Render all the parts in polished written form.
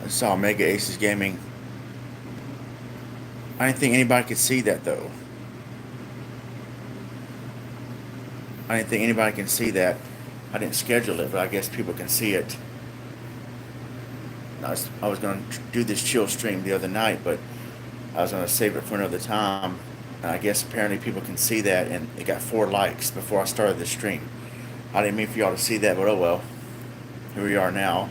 I saw Mega Aces Gaming. I didn't think anybody could see that though. I didn't think anybody can see that. I didn't schedule it, but I guess people can see it. I was going to do this chill stream the other night, but I was going to save it for another time. And I guess apparently people can see that, and it got 4 likes before I started the stream. I didn't mean for y'all to see that, but oh well. Here we are now.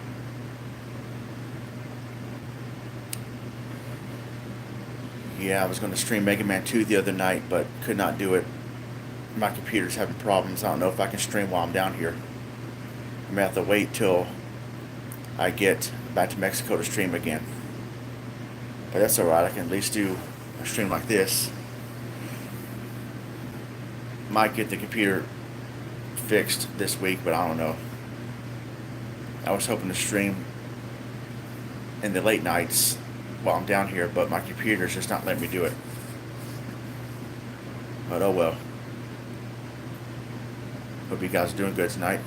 Yeah, I was going to stream Mega Man 2 the other night, but could not do it. My computer's having problems. I don't know if I can stream while I'm down here. I'm going to have to wait till I get back to Mexico to stream again. But that's alright. I can at least do a stream like this. Might get the computer fixed this week, but I don't know. I was hoping to stream in the late nights while I'm down here, but my computer's just not letting me do it. But oh well. Hope you guys are doing good tonight.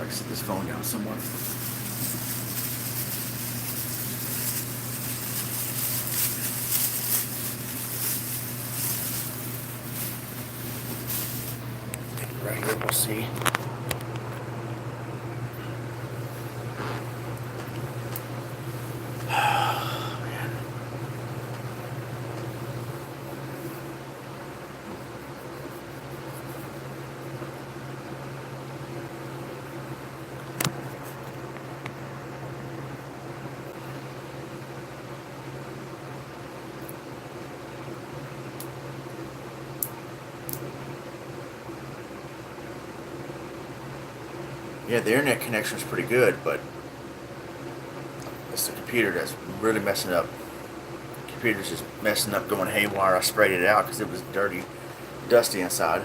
I'll set this phone down somewhere. Right here, we'll see. Yeah, the internet connection is pretty good, but it's the computer that's really messing up. The computer's just messing up, going haywire. I sprayed it out because it was dirty, dusty inside.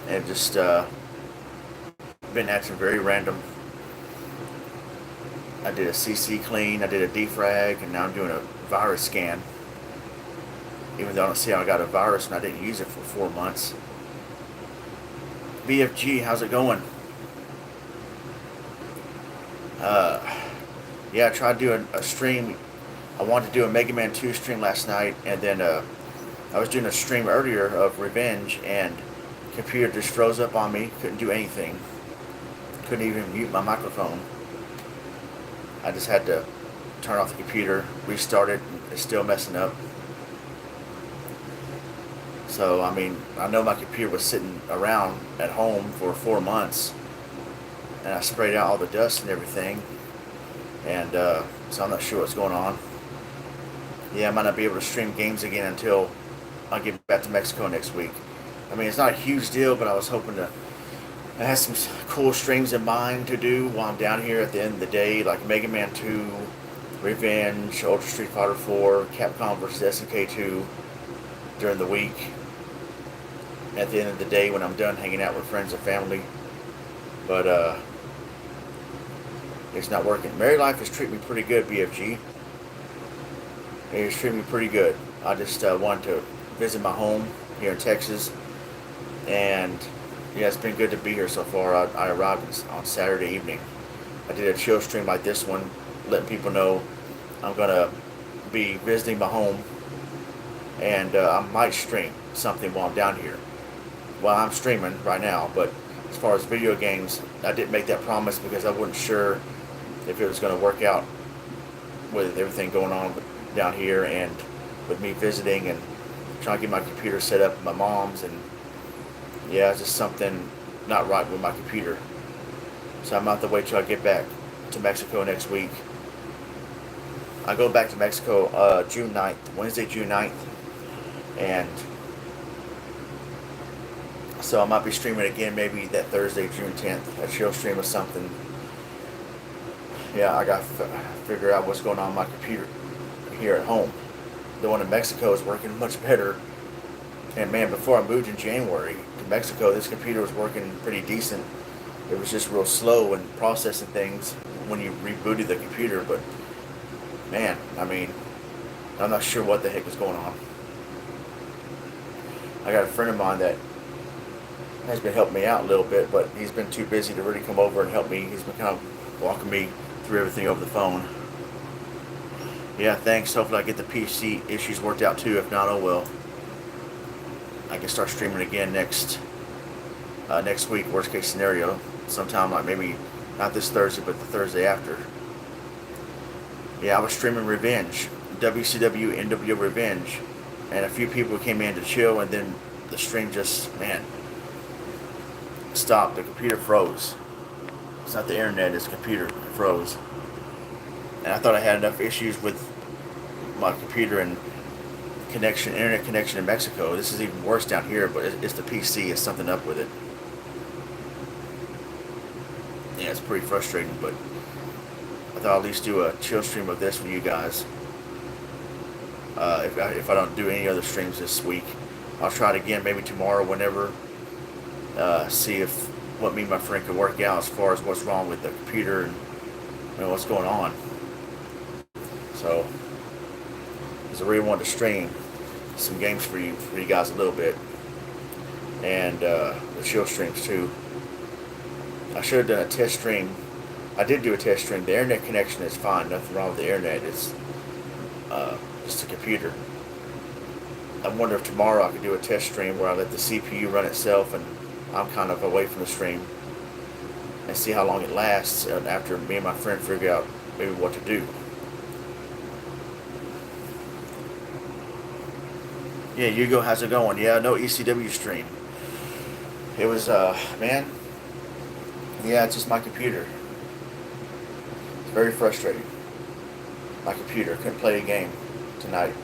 And it just been acting very random. I did a CC clean, I did a defrag, and now I'm doing a virus scan. Even though I don't see how I got a virus and I didn't use it for 4 months. BFG, how's it going? Yeah, I tried doing a stream. I wanted to do a Mega Man 2 stream last night, and then I was doing a stream earlier of Revenge, and the computer just froze up on me. Couldn't do anything. Couldn't even mute my microphone. I just had to turn off the computer, restart it, and it's still messing up. So, I mean, I know my computer was sitting around at home for 4 months, and I sprayed out all the dust and everything, and so I'm not sure what's going on. Yeah, I might not be able to stream games again until I get back to Mexico next week. I mean, it's not a huge deal, but I was hoping to. I had some cool streams in mind to do while I'm down here at the end of the day, like Mega Man 2, Revenge, Ultra Street Fighter 4, Capcom vs. SNK 2 during the week. At the end of the day, when I'm done hanging out with friends and family. But it's not working. Married Life is treating me pretty good, BFG. It's treating me pretty good. I just wanted to visit my home here in Texas, and yeah, it's been good to be here so far. I arrived on Saturday evening. I did a chill stream like this one, letting people know I'm gonna be visiting my home, and I might stream something while I'm down here. Well, I'm streaming right now, but as far as video games, I didn't make that promise because I wasn't sure if it was going to work out with everything going on down here and with me visiting and trying to get my computer set up at my mom's, and yeah, it's just something not right with my computer. So I'm going to have to wait till I get back to Mexico next week. I go back to Mexico June 9th, Wednesday, June 9th, and so I might be streaming again maybe that Thursday, June 10th, a chill stream or something. Yeah, I got to figure out what's going on with my computer here at home. The one in Mexico is working much better. And man, before I moved in January to Mexico, this computer was working pretty decent. It was just real slow in processing things when you rebooted the computer. But man, I mean, I'm not sure what the heck is going on. I got a friend of mine that has been helping me out a little bit, but he's been too busy to really come over and help me. He's been kind of walking me through everything over the phone. Yeah, thanks. Hopefully I get the PC issues worked out too. If not, oh well. I can start streaming again next week, worst case scenario. Sometime like maybe not this Thursday, but the Thursday after. Yeah, I was streaming Revenge. WCW NWO Revenge. And a few people came in to chill, and then the stream just, man, stopped. The computer froze. It's not the internet, it's the computer. It froze. And I thought I had enough issues with my computer and internet connection in Mexico. This is even worse down here, but it's the PC. It's something up with it. Yeah, it's pretty frustrating, but I thought I'd at least do a chill stream of this for you guys. If I don't do any other streams this week, I'll try it again maybe tomorrow, whenever. See if what me and my friend can work out as far as what's wrong with the computer and what's going on. So, because I really wanted to stream some games for you guys a little bit, and the chill streams too. I should have done a test stream. I did do a test stream. The internet connection is fine. Nothing wrong with the internet. It's just a computer. I wonder if tomorrow I could do a test stream where I let the CPU run itself and I'm kind of away from the stream, and see how long it lasts after me and my friend figure out maybe what to do. Yeah, Hugo, how's it going? Yeah, no ECW stream. It was, man, yeah, it's just my computer. It's very frustrating. My computer. Couldn't play a game tonight.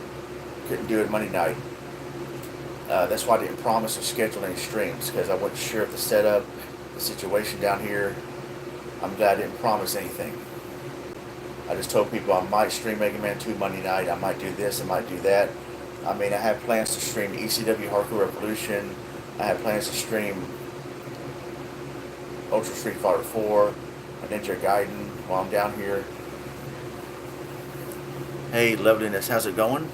Couldn't do it Monday night. That's why I didn't promise to schedule any streams, because I wasn't sure of the setup, the situation down here. I'm glad I didn't promise anything. I just told people I might stream Mega Man 2 Monday night. I might do this, I might do that. I mean, I have plans to stream ECW Hardcore Revolution. I have plans to stream Ultra Street Fighter 4, Ninja Gaiden while I'm down here. Hey, Loveliness, how's it going?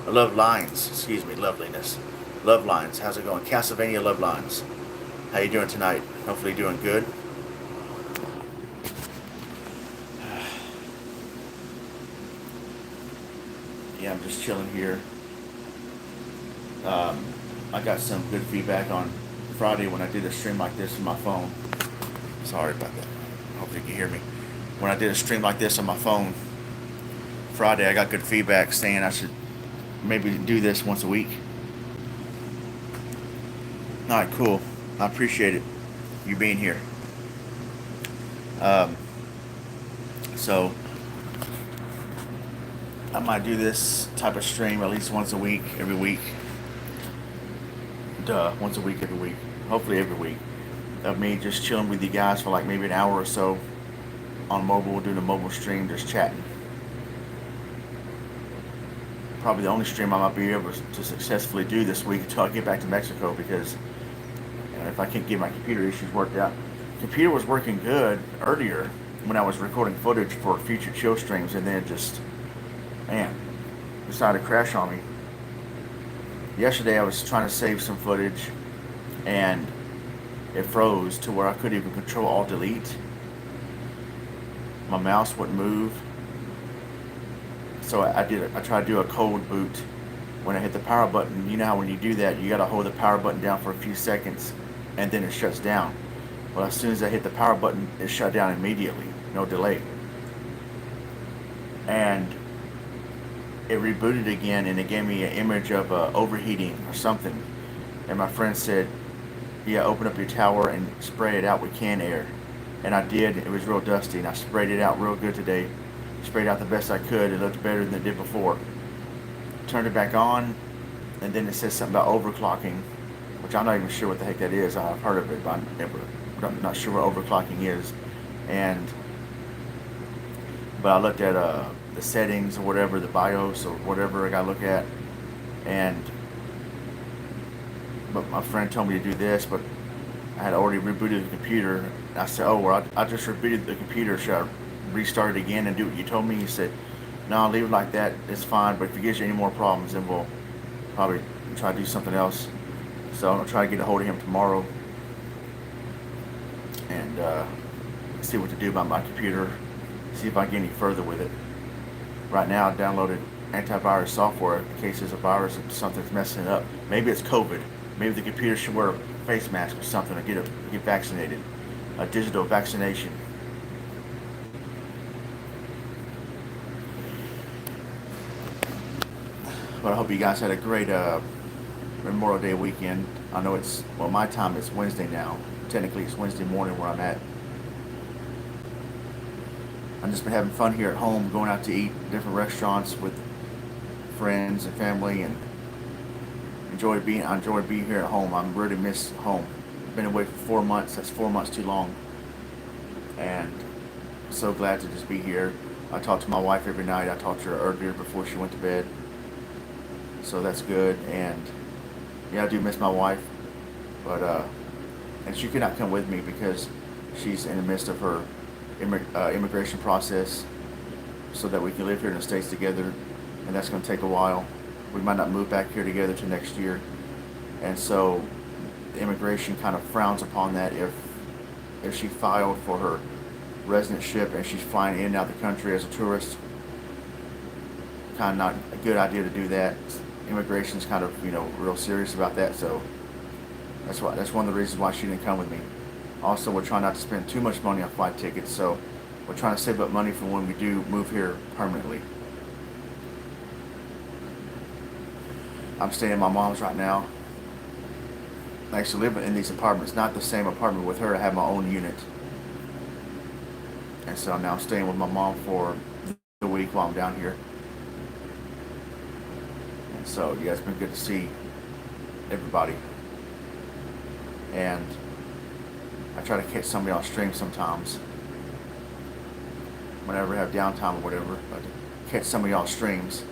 Love Lines, excuse me, Loveliness. Love Lines, how's it going? Castlevania Love Lines. How you doing tonight? Hopefully doing good. Yeah, I'm just chilling here. I got some good feedback on Friday when I did a stream like this on my phone. Sorry about that. Hopefully you can hear me. When I did a stream like this on my phone Friday, I got good feedback saying I should maybe do this once a week. Alright, cool. I appreciate it. You being here. So I might do this type of stream at least once a week, every week. Once a week, every week. Hopefully every week. Of me just chilling with you guys for like maybe an hour or so on mobile, doing a mobile stream, just chatting. Probably the only stream I might be able to successfully do this week until I get back to Mexico, because if I can't get my computer issues worked out. Computer was working good earlier when I was recording footage for future chill streams, and then it just, man, decided to crash on me. Yesterday I was trying to save some footage and it froze to where I couldn't even control Alt Delete. My mouse wouldn't move. So I tried to do a cold boot when I hit the power button. You know how when you do that, you gotta hold the power button down for a few seconds and then it shuts down. Well, as soon as I hit the power button, it shut down immediately, no delay. And it rebooted again, and it gave me an image of overheating or something. And my friend said, yeah, open up your tower and spray it out with canned air. And I did. It was real dusty, and I sprayed it out real good today. Sprayed out the best I could. It looked better than it did before. Turned it back on, and then it says something about overclocking, which I'm not even sure what the heck that is. I've heard of it, but I'm not sure what overclocking is. But I looked at the settings or whatever, the BIOS or whatever I got to look at, and but my friend told me to do this, but I had already rebooted the computer. I said, oh, well, I just rebooted the computer. Should I restart it again and do what you told me? He said, no, leave it like that. It's fine. But if it gives you any more problems, then we'll probably try to do something else. So I'm going to try to get a hold of him tomorrow and see what to do about my computer, see if I can get any further with it. Right now, I downloaded antivirus software in case there's a virus and something's messing it up. Maybe it's COVID. Maybe the computer should wear a face mask or something to get vaccinated. A digital vaccination. But I hope you guys had a great Memorial Day weekend. I know it's, well, my time is Wednesday now. Technically, it's Wednesday morning where I'm at. I've just been having fun here at home, going out to eat different restaurants with friends and family, and I enjoy being here at home. I really miss home. I've been away for 4 months. That's 4 months too long. And so glad to just be here. I talk to my wife every night. I talked to her earlier before she went to bed. So that's good. And yeah, I do miss my wife. But and she could not come with me because she's in the midst of her immigration process, so that we can live here in the States together, and that's going to take a while. We might not move back here together till next year, and so the immigration kind of frowns upon that if she filed for her residentship and she's flying in and out of the country as a tourist. Kind of not a good idea to do that. Immigration's kind of, real serious about that, so that's one of the reasons why she didn't come with me. Also, we're trying not to spend too much money on flight tickets, so we're trying to save up money for when we do move here permanently. I'm staying at my mom's right now. I actually live in these apartments, not the same apartment with her. I have my own unit. And so now I'm staying with my mom for the week while I'm down here. And so, yeah, it's been good to see everybody. And I try to catch somebody on stream sometimes, whenever I have downtime or whatever, but catch some of y'all streams.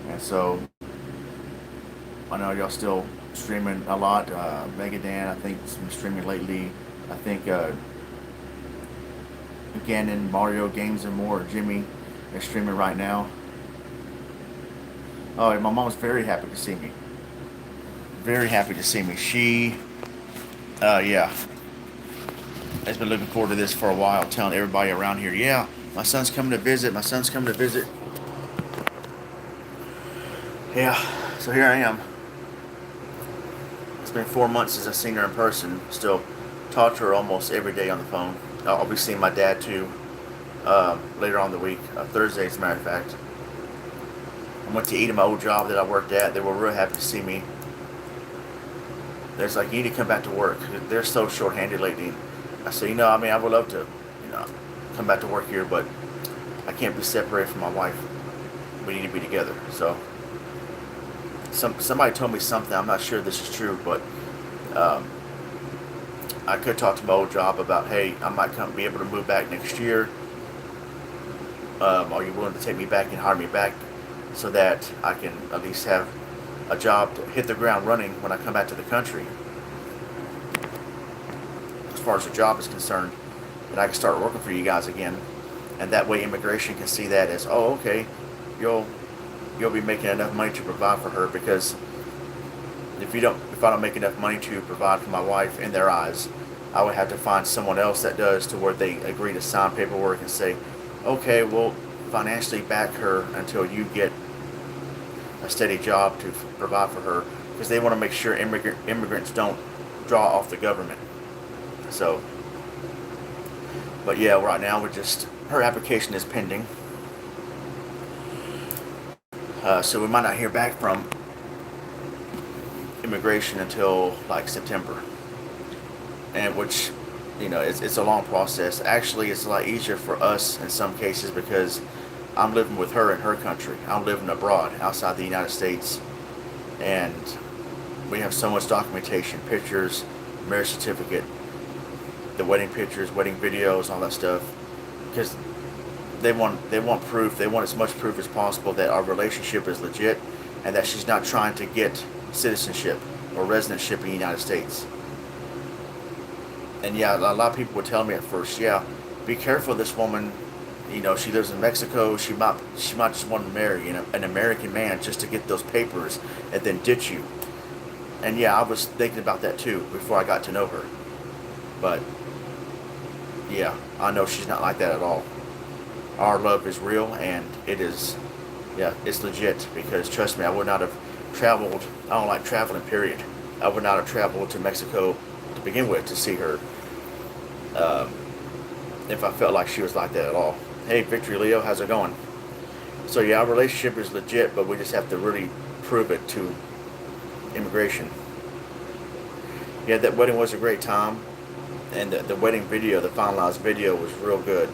And so I know y'all still streaming a lot. Megadan, I think, has been streaming lately. I think Ganon, Mario Games and More, Jimmy is streaming right now. Oh, and my mom's very happy to see me. Very happy to see me. She, yeah, has been looking forward to this for a while, telling everybody around here, yeah, my son's coming to visit, my son's coming to visit. Yeah, so here I am. It's been 4 months since I've seen her in person. Still talk to her almost every day on the phone. I'll be seeing my dad too later on in the week, Thursday as a matter of fact. I went to eat at my old job that I worked at. They were real happy to see me. There's like, you need to come back to work. They're so short-handed lately. I said, I would love to, come back to work here, but I can't be separated from my wife. We need to be together. So, somebody told me something. I'm not sure this is true, but I could talk to my old job about, hey, I might be able to move back next year. Are you willing to take me back and hire me back so that I can at least have a job to hit the ground running when I come back to the country? As far as the job is concerned, and I can start working for you guys again, and that way immigration can see that as, oh, okay, you'll be making enough money to provide for her, because if I don't make enough money to provide for my wife in their eyes, I would have to find someone else that does, to where they agree to sign paperwork and say, okay, we'll financially back her until you get a steady job to provide for her, because they want to make sure immigrants don't draw off the government. So, but yeah, right now her application is pending. So we might not hear back from immigration until like September, and which, it's a long process. Actually, it's a lot easier for us in some cases, because I'm living with her in her country. I'm living abroad outside the United States, and we have so much documentation, pictures, marriage certificate, the wedding pictures, wedding videos, all that stuff, because they want proof. They want as much proof as possible that our relationship is legit and that she's not trying to get citizenship or residentship in the United States. And yeah, a lot of people would tell me at first, yeah, be careful of this woman. You know, she lives in Mexico. She might just want to marry an American man just to get those papers and then ditch you. And yeah, I was thinking about that too before I got to know her. But yeah, I know she's not like that at all. Our love is real, and it is, yeah, it's legit. Because trust me, I would not have traveled. I don't like traveling, period. I would not have traveled to Mexico to begin with to see her um, if I felt like she was like that at all. Hey, Victory Leo, how's it going? So yeah, our relationship is legit, but we just have to really prove it to immigration. Yeah, that wedding was a great time, and the wedding video, the finalized video, was real good.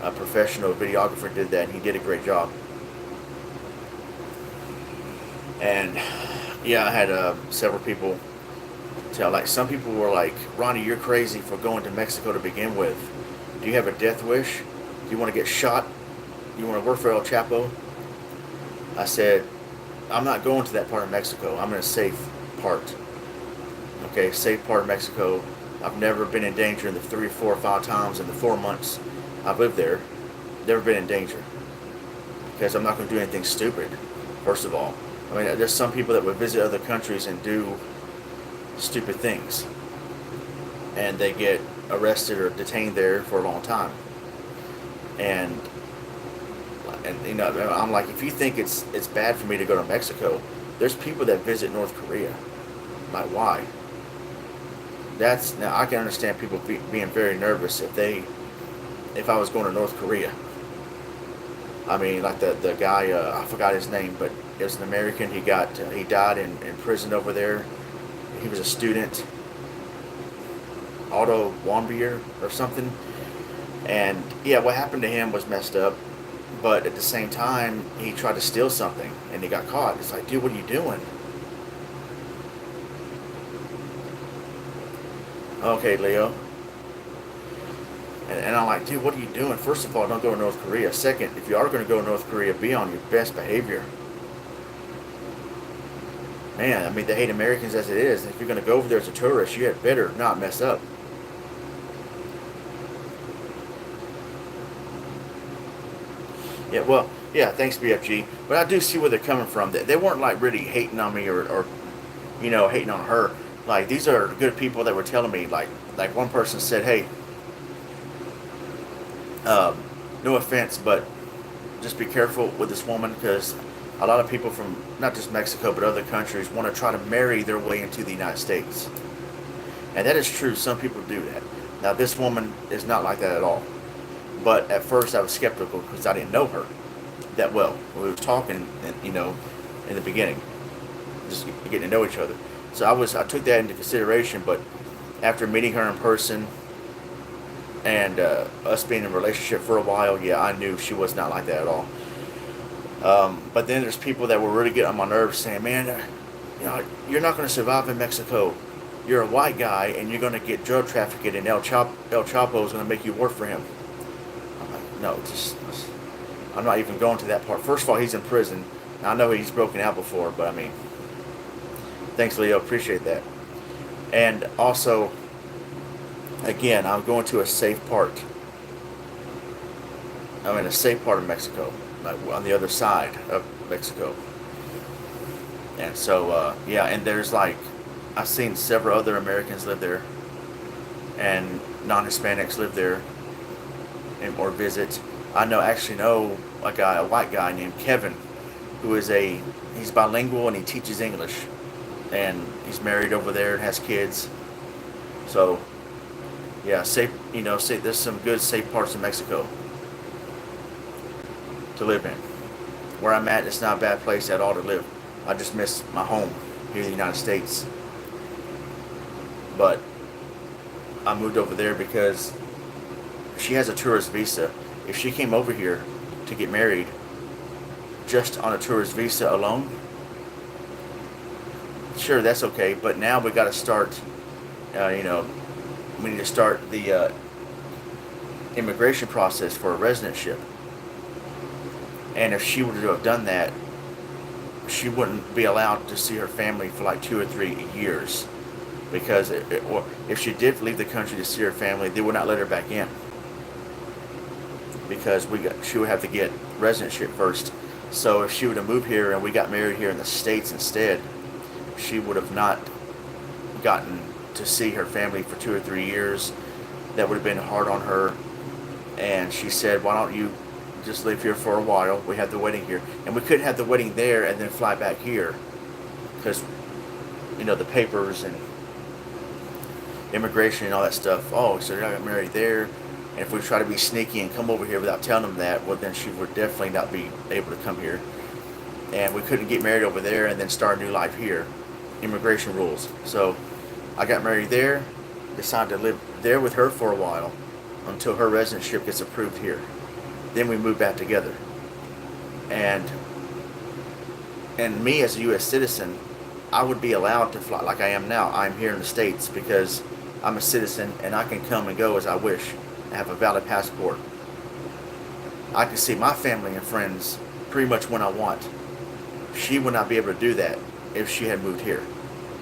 A professional videographer did that, and he did a great job. And yeah, I had several people tell, like, some people were like, Ronnie, you're crazy for going to Mexico to begin with. Do you have a death wish? Do you want to get shot? You want to work for El Chapo? I said, I'm not going to that part of Mexico. I'm in a safe part. Okay, safe part of Mexico. I've never been in danger in the 3, 4, 5 times in the 4 months I've lived there. Never been in danger. Because I'm not going to do anything stupid, first of all. I mean, there's some people that would visit other countries and do stupid things. And they get arrested or detained there for a long time. And you know, I'm like, if you think it's bad for me to go to Mexico, there's people that visit North Korea. Like, why? Now I can understand people being very nervous if I was going to North Korea. I mean, like the guy, I forgot his name, but it was an American. He died in prison over there. He was a student, Otto Warmbier or something. And yeah, what happened to him was messed up. But at the same time, he tried to steal something and he got caught. It's like, dude, what are you doing? Okay, Leo. And I'm like, dude, what are you doing? First of all, don't go to North Korea. Second, if you are going to go to North Korea, be on your best behavior. Man, I mean, they hate Americans as it is. If you're going to go over there as a tourist, you had better not mess up. Yeah, well, yeah, thanks, BFG. But I do see where they're coming from. They weren't, like, really hating on me or hating on her. Like, these are good people that were telling me, like one person said, hey, no offense, but just be careful with this woman, because a lot of people from not just Mexico but other countries want to try to marry their way into the United States. And that is true. Some people do that. Now, this woman is not like that at all. But at first I was skeptical because I didn't know her that well. We were talking, in the beginning, just getting to know each other. So I took that into consideration. But after meeting her in person and us being in a relationship for a while, yeah, I knew she was not like that at all. But then there's people that were really getting on my nerves, saying, "Man, you're not going to survive in Mexico. You're a white guy, and you're going to get drug trafficked, and El Chapo is going to make you work for him." No, I'm not even going to that part. First of all, he's in prison. I know he's broken out before, but I mean, thanks, Leo. Appreciate that. And also, again, I'm going to a safe part. I'm in a safe part of Mexico, like on the other side of Mexico. And so, yeah, and there's I've seen several other Americans live there, and non-Hispanics live there. Or visit. I actually know a white guy named Kevin, who he's bilingual and he teaches English, and he's married over there and has kids. So, yeah, safe. There's some good safe parts of Mexico to live in. Where I'm at, it's not a bad place at all to live. I just miss my home here in the United States. But I moved over there because she has a tourist visa. If she came over here to get married just on a tourist visa alone, sure, that's okay. But now we got to start, we need to start the immigration process for a residentship. And if she were to have done that, she wouldn't be allowed to see her family for like 2 or 3 years, because or if she did leave the country to see her family, they would not let her back in, because she would have to get residentship first. So if she would have moved here and we got married here in the States instead, she would have not gotten to see her family for 2 or 3 years. That would have been hard on her. And she said, why don't you just live here for a while? We have the wedding here. And we couldn't have the wedding there and then fly back here, because, the papers and immigration and all that stuff. Oh, so I got married there. And if we try to be sneaky and come over here without telling them that, well, then she would definitely not be able to come here. And we couldn't get married over there and then start a new life here. Immigration rules. So I got married there, decided to live there with her for a while until her residentship gets approved here. Then we moved back together. And me as a U.S. citizen, I would be allowed to fly like I am now. I'm here in the States because I'm a citizen and I can come and go as I wish. I have a valid passport. I can see my family and friends pretty much when I want. She would not be able to do that if she had moved here,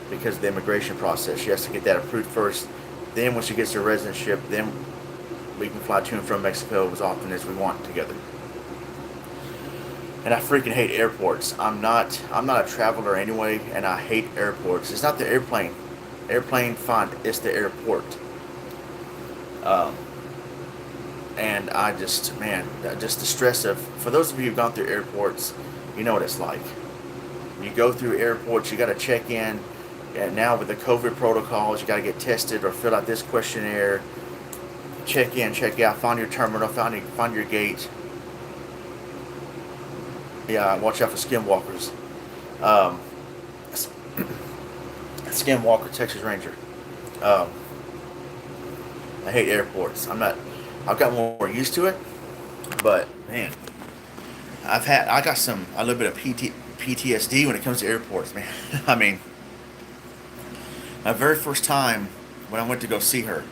because of the immigration process. She has to get that approved first. Then when she gets her residentship, then we can fly to and from Mexico as often as we want together. And I freaking hate airports. I'm not a traveler anyway, and I hate airports. It's not the airplane. Airplane, fine. It's the airport. And I just the stress of, for those of you who've gone through airports, you know what it's like. You go through airports, you got to check in, and now with the COVID protocols, you got to get tested or fill out this questionnaire, check in, check out, find your terminal, find your gate. Yeah, watch out for skinwalkers. Skinwalker, Texas Ranger. I hate airports. I've got more used to it, but man, I got a little bit of PTSD when it comes to airports, man. I mean, my very first time when I went to go see her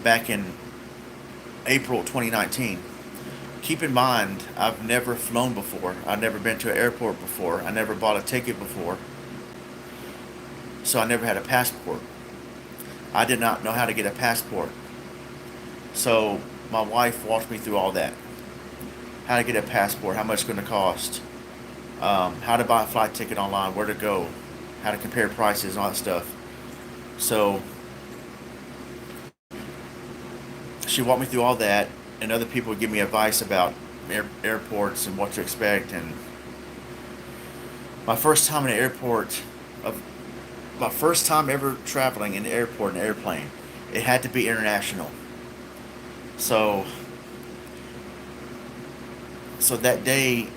back in April 2019. Keep in mind, I've never flown before. I've never been to an airport before. I never bought a ticket before. So I never had a passport. I did not know how to get a passport. So my wife walked me through all that. How to get a passport, how much it's going to cost, how to buy a flight ticket online, where to go, how to compare prices, and all that stuff. So she walked me through all that, and other people would give me advice about airports and what to expect. And my first time in an airport, my first time ever traveling in the airport in an airplane, it had to be international. So that day,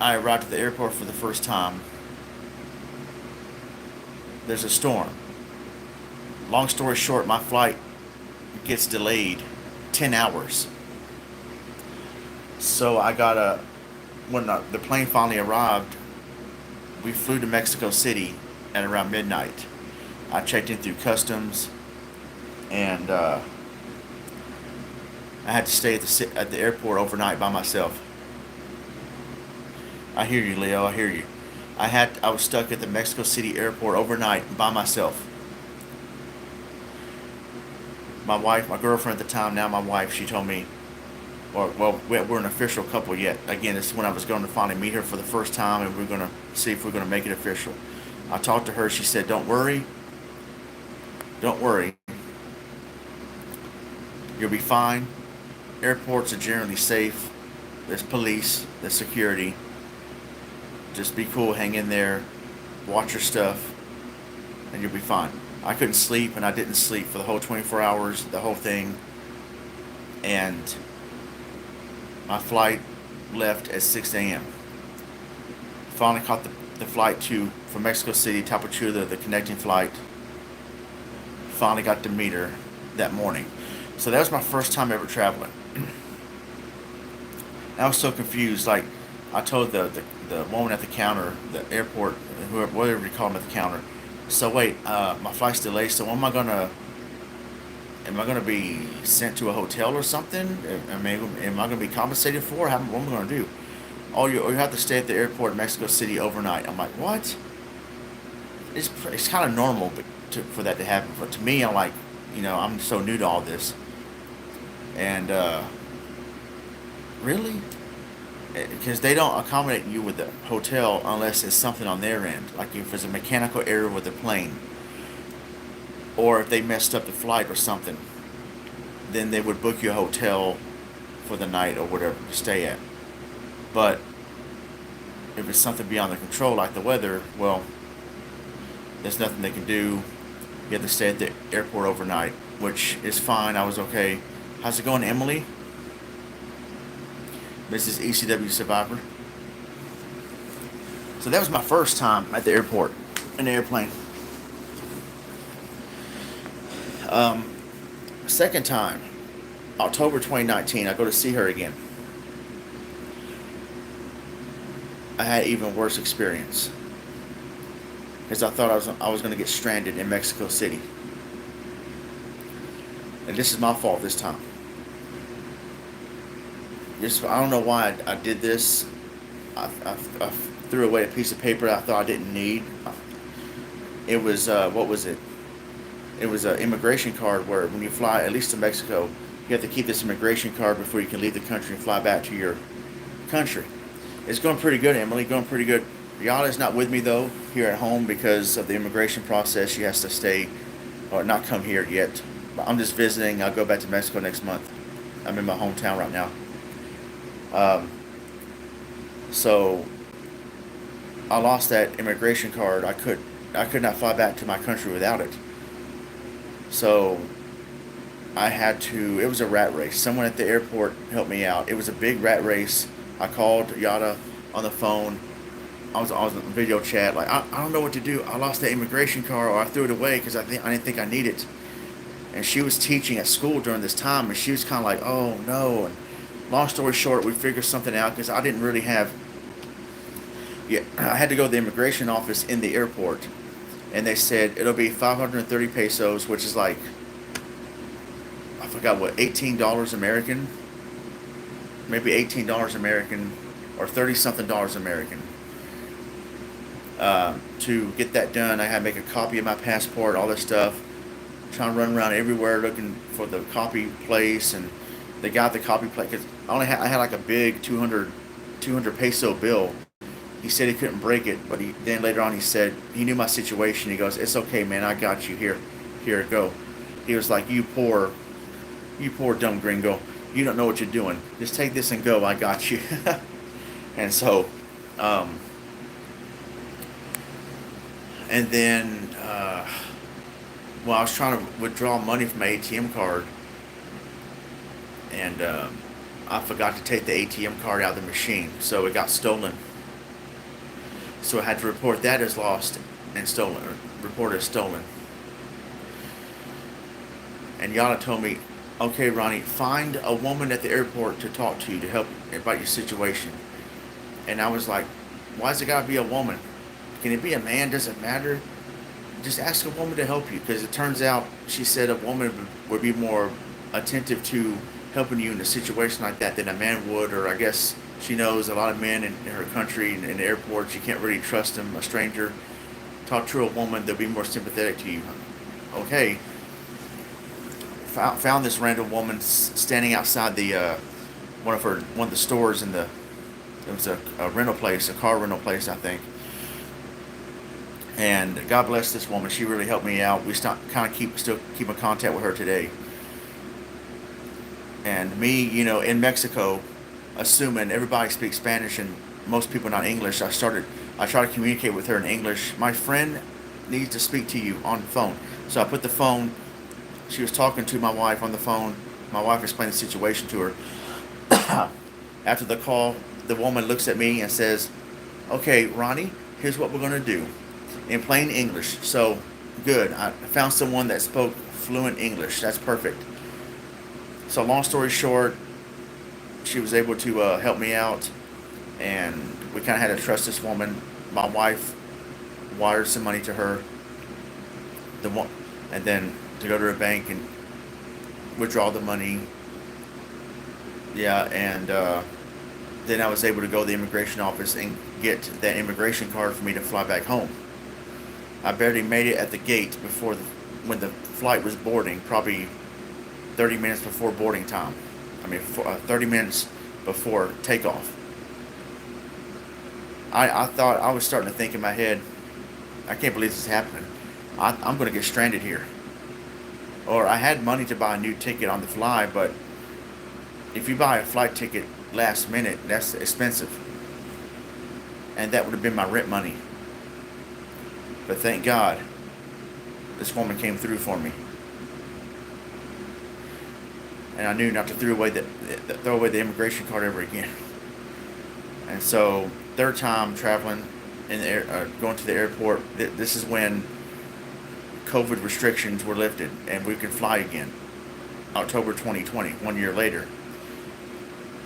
I arrived at the airport for the first time. There's a storm. Long story short, my flight gets delayed 10 hours. So when the plane finally arrived, we flew to Mexico City at around midnight. I checked in through customs, and I had to stay at the airport overnight by myself. I hear you, Leo. I hear you. I was stuck at the Mexico City airport overnight by myself. My wife, my girlfriend at the time, now my wife, she told me, we're an official couple yet. Again, this is when I was going to finally meet her for the first time, and we're going to see if we're going to make it official. I talked to her. She said, don't worry. You'll be fine. Airports are generally safe. There's police, there's security. Just be cool, hang in there, watch your stuff, and you'll be fine. I couldn't sleep, and I didn't sleep for the whole 24 hours, the whole thing. And my flight left at 6 a.m. Finally caught the flight from Mexico City, Tapachula, the connecting flight. Finally got to meet her that morning. So that was my first time ever traveling. I was so confused. Like, I told the woman at the counter, the airport, whatever you call them at the counter, so wait, my flight's delayed, so am I gonna be sent to a hotel or something? Am I gonna be compensated for? What am I gonna do? you have to stay at the airport in Mexico City overnight. I'm like, what? It's kind of normal, for that to happen. But to me, I'm like, I'm so new to all this, and really, because they don't accommodate you with the hotel unless it's something on their end, like if there's a mechanical error with the plane, or if they messed up the flight or something, then they would book you a hotel for the night or whatever to stay at. But if it's something beyond their control, like the weather, well, there's nothing they can do. You have to stay at the airport overnight, which is fine. I was okay. How's it going, Emily? Mrs. ECW Survivor. So that was my first time at the airport in the airplane. Second time, October 2019, I go to see her again. I had an even worse experience because I thought I was going to get stranded in Mexico City, and this is my fault this time. I don't know why I did this. I threw away a piece of paper I thought I didn't need. It was what was it? It was an immigration card where when you fly, at least to Mexico, you have to keep this immigration card before you can leave the country and fly back to your country. It's going pretty good, Emily. Going pretty good. Yana's not with me though here at home because of the immigration process. She has to stay or not come here yet. I'm just visiting. I'll go back to Mexico next month. I'm in my hometown right now. So I lost that immigration card. I could not fly back to my country without it. So I had to. It was a rat race. Someone at the airport helped me out. It was a big rat race. I called Yada on the phone. I was on video chat. Like I don't know what to do. I lost that immigration card, or I threw it away because I didn't think I needed it. And she was teaching at school during this time, and she was kind of like, "Oh no." And long story short, we figured something out because I didn't really have. Yeah, I had to go to the immigration office in the airport, and they said it'll be 530 pesos, which is like, I forgot what, $18 American, maybe $18 American, or 30 something dollars American. To get that done, I had to make a copy of my passport, all this stuff. Trying to run around everywhere looking for the copy place, and they got the copy place. Cause I had like a big 200 peso bill. He said he couldn't break it, but then later on he said he knew my situation. He goes, "It's okay, man. I got you. Here, go." He was like, you poor dumb gringo. You don't know what you're doing. Just take this and go. I got you." And so, and then, well, I was trying to withdraw money from my ATM card, and I forgot to take the ATM card out of the machine, so it got stolen. So I had to report that as lost and stolen, or report it as stolen. And Yana told me, "Okay, Ronnie, find a woman at the airport to talk to you to help about your situation." And I was like, "Why's it gotta be a woman? Can it be a man? Doesn't matter. Just ask a woman to help you." Because it turns out, she said, a woman would be more attentive to helping you in a situation like that than a man would. Or I guess she knows a lot of men in her country and in the airports. You can't really trust them. A stranger, talk to a woman, they'll be more sympathetic to you. Okay. Found this random woman standing outside the one of the stores in the. It was a rental place, a car rental place, I think. And God bless this woman. She really helped me out. We still keep in contact with her today. And me, in Mexico, assuming everybody speaks Spanish and most people not English, I try to communicate with her in English. "My friend needs to speak to you on the phone." So I put the phone. She was talking to my wife on the phone. My wife explained the situation to her. After the call, the woman looks at me and says, "Okay, Ronnie, here's what we're going to do." In plain English. So, good. I found someone that spoke fluent English. That's perfect. So, long story short, she was able to help me out, and we kind of had to trust this woman. My wife wired some money to her, and then to go to her bank and withdraw the money. Yeah, and then I was able to go to the immigration office and get that immigration card for me to fly back home. I barely made it at the gate when the flight was boarding, probably 30 minutes before boarding time. 30 minutes before takeoff. I thought, I was starting to think in my head, I can't believe this is happening. I'm going to get stranded here. Or I had money to buy a new ticket on the fly, but if you buy a flight ticket last minute, that's expensive. And that would have been my rent money. But thank God, this woman came through for me. And I knew not to throw away the immigration card ever again. And so, third time traveling in the going to the airport. This is when COVID restrictions were lifted and we could fly again. October 2020, 1 year later.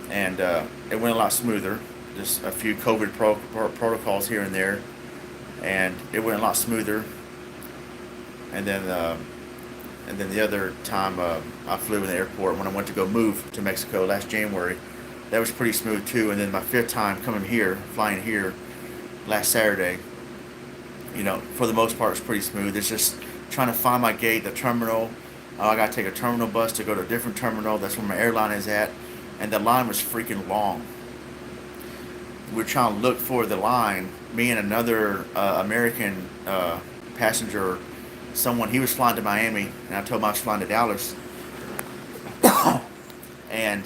And it went a lot smoother. Just a few COVID protocols here and there, and it went a lot smoother. And then the other time I flew in the airport when I went to go move to Mexico last January, that was pretty smooth too. And then my fifth time flying here last Saturday, for the most part it's pretty smooth. It's just trying to find my gate, the terminal. I got to take a terminal bus to go to a different terminal. That's where my airline is at. And the line was freaking long. We're trying to look for the line. Me and another American passenger, he was flying to Miami, and I told him I was flying to Dallas. And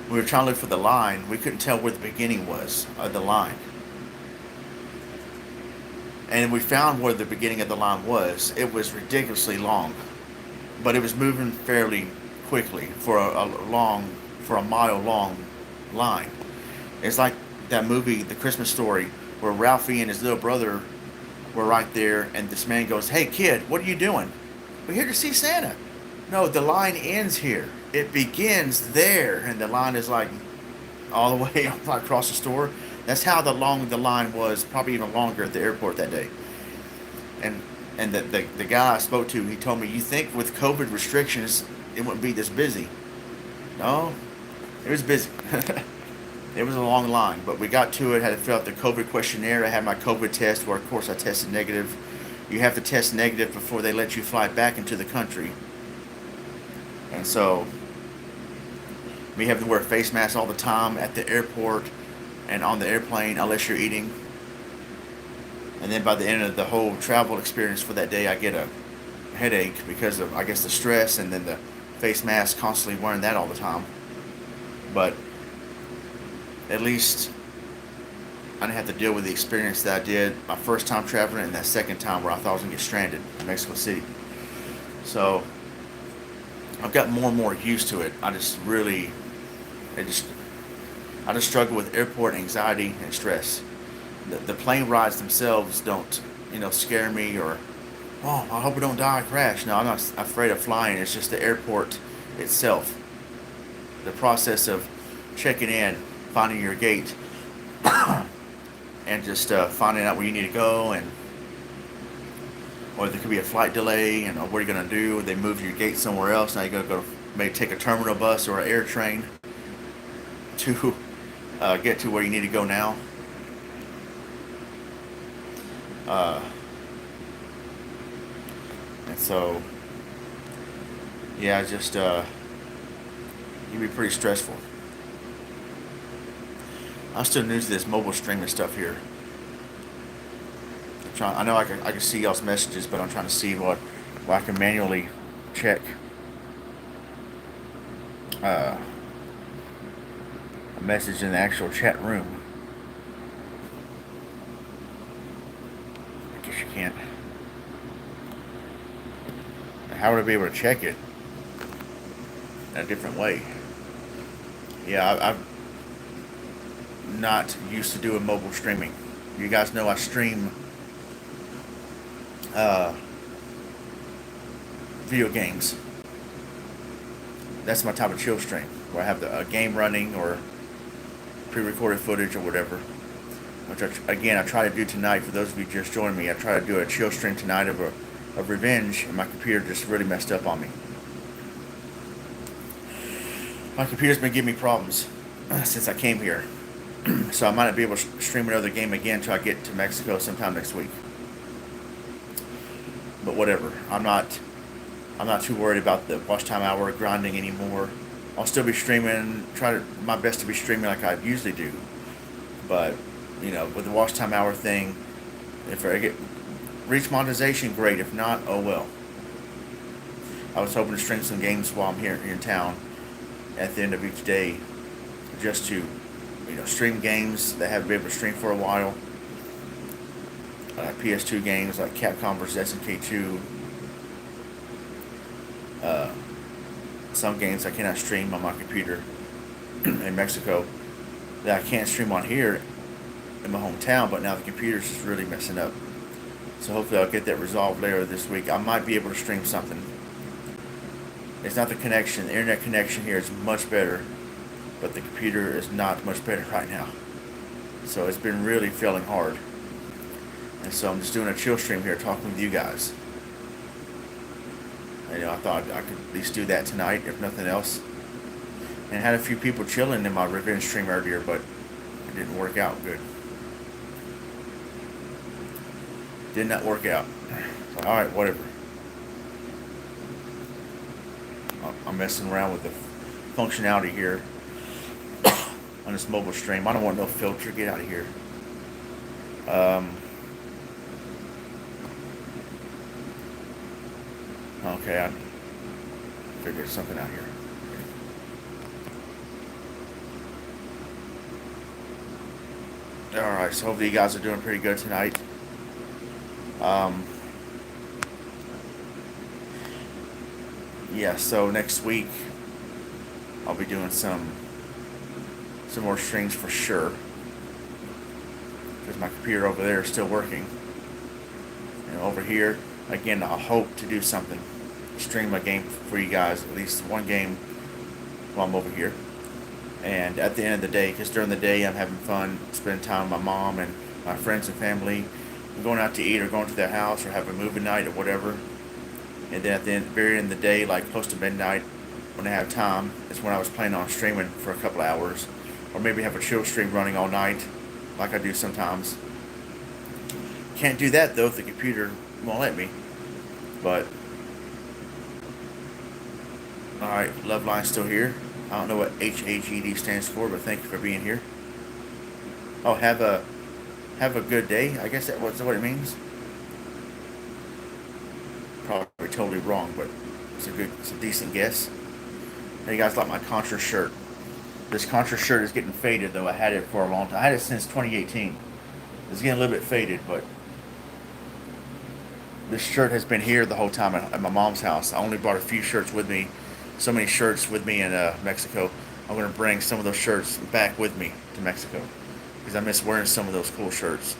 we were trying to look for the line. We couldn't tell where the beginning was of the line. And we found where the beginning of the line was. It was ridiculously long, but it was moving fairly quickly for a mile long line. It's like that movie, The Christmas Story, where Ralphie and his little brother were right there, and this man goes, "Hey kid, what are you doing?" "We're here to see Santa." "No, the line ends here. It begins there." And the line is like all the way across the store. That's how long the line was, probably even longer at the airport that day. And the guy I spoke to, he told me, "You think with COVID restrictions it wouldn't be this busy?" No, it was busy. It was a long line, but we got to it, had to fill out the COVID questionnaire. I had my COVID test, where of course I tested negative. You have to test negative before they let you fly back into the country. And so we have to wear face masks all the time at the airport and on the airplane unless you're eating. And then by the end of the whole travel experience for that day, I get a headache because of, I guess, the stress and then the face mask, constantly wearing that all the time. But at least I didn't have to deal with the experience that I did my first time traveling and that second time where I thought I was going to get stranded in Mexico City. So I've got more and more used to it. I just struggle with airport anxiety and stress. The plane rides themselves don't, scare me, or, "Oh, I hope we don't die, crash." No, I'm not afraid of flying. It's just the airport itself. The process of checking in, finding your gate, and just finding out where you need to go, or there could be a flight delay, and what are you going to do? They move your gate somewhere else. Now you got to go maybe take a terminal bus or an air train to get to where you need to go now. And so, yeah, just it can be pretty stressful. I'm still new to this mobile streaming stuff here. I know I can see y'all's messages, but I'm trying to see what I can manually check a message in the actual chat room. I guess you can't. How would I be able to check it in a different way? Yeah, I'm not used to doing mobile streaming. You guys know I stream video games. That's my type of chill stream, where I have a game running or pre-recorded footage or whatever. Which I try to do tonight. For those of you just joining me, I try to do a chill stream tonight of Revenge, and my computer just really messed up on me. My computer's been giving me problems. since I came here. So I might not be able to stream another game again until I get to Mexico sometime next week. But whatever. I'm not too worried about the watch time hour grinding anymore. I'll still be streaming, try to my best to be streaming like I usually do. But, with the watch time hour thing, if I get reach monetization, great. If not, oh well. I was hoping to stream some games while I'm here in town at the end of each day, just to, stream games that haven't been able to stream for a while. PS2 games like Capcom vs SNK2. Some games I cannot stream on my computer in Mexico that I can't stream on here in my hometown, but now the computer's just really messing up. So hopefully I'll get that resolved later this week. I might be able to stream something. It's not the connection. The internet connection here is much better, but the computer is not much better right now. So it's been really failing hard. And so I'm just doing a chill stream here, talking with you guys. And, I thought I could at least do that tonight, if nothing else. And had a few people chilling in my revenge stream earlier, but it didn't work out good. Did not work out. So, alright, whatever. I'm messing around with the functionality here on this mobile stream. I don't want no filter. Get out of here. Okay, I figured something out here. Alright, so hopefully you guys are doing pretty good tonight. Yeah, so next week I'll be doing some more streams for sure, because my computer over there is still working. And over here, again, I hope to do something, stream a game for you guys, at least one game while I'm over here. And at the end of the day, because during the day I'm having fun, spending time with my mom and my friends and family, going out to eat or going to their house or have a movie night or whatever. And then at the very end of the day, like close to midnight, when I have time, is when I was planning on streaming for a couple of hours. Or maybe have a chill stream running all night, like I do sometimes. Can't do that, though, if the computer won't let me. But, alright, Loveline's still here. I don't know what HAGD stands for, but thank you for being here. Oh, have a good day. I guess that's what it means. Probably totally wrong, but it's a decent guess. Hey, you guys like my Contra shirt? This Contra shirt is getting faded, though. I had it for a long time. I had it since 2018. It's getting a little bit faded, but this shirt has been here the whole time at my mom's house. I only brought a few shirts with me. So many shirts with me in Mexico. I'm going to bring some of those shirts back with me to Mexico, because I miss wearing some of those cool shirts.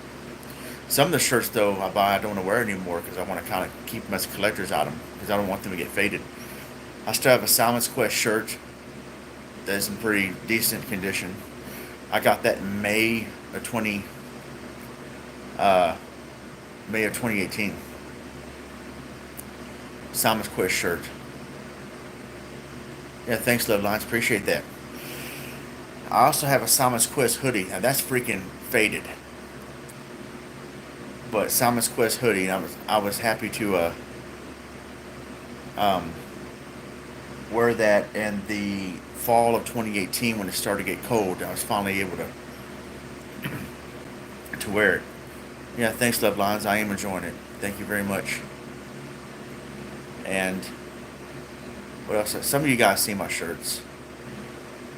Some of the shirts, though, I don't want to wear anymore, because I want to kind of keep them as collector's item, because I don't want them to get faded. I still have a Simon's Quest shirt that's in pretty decent condition. I got that in May of 2018. Simon's Quest shirt. Yeah, thanks, Love Lines. Appreciate that. I also have a Simon's Quest hoodie. Now that's freaking faded. But Simon's Quest hoodie, and I was happy to wear that in the fall of 2018 when it started to get cold. I was finally able to wear it. Yeah, thanks, Love Lines. I am enjoying it. Thank you very much. And what else? Some of you guys see my shirts.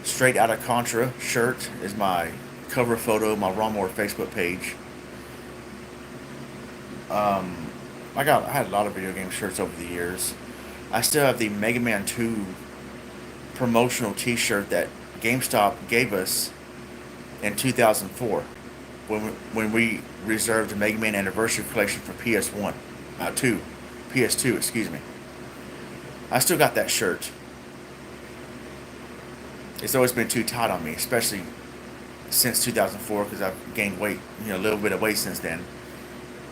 Straight Outta Contra shirt is my cover photo, my Romor Facebook page. I had a lot of video game shirts over the years. I still have the Mega Man 2 promotional t-shirt that GameStop gave us in 2004 when we reserved the Mega Man Anniversary Collection for PS1. PS2, excuse me. I still got that shirt. It's always been too tight on me, especially since 2004, because I've gained weight, a little bit of weight since then.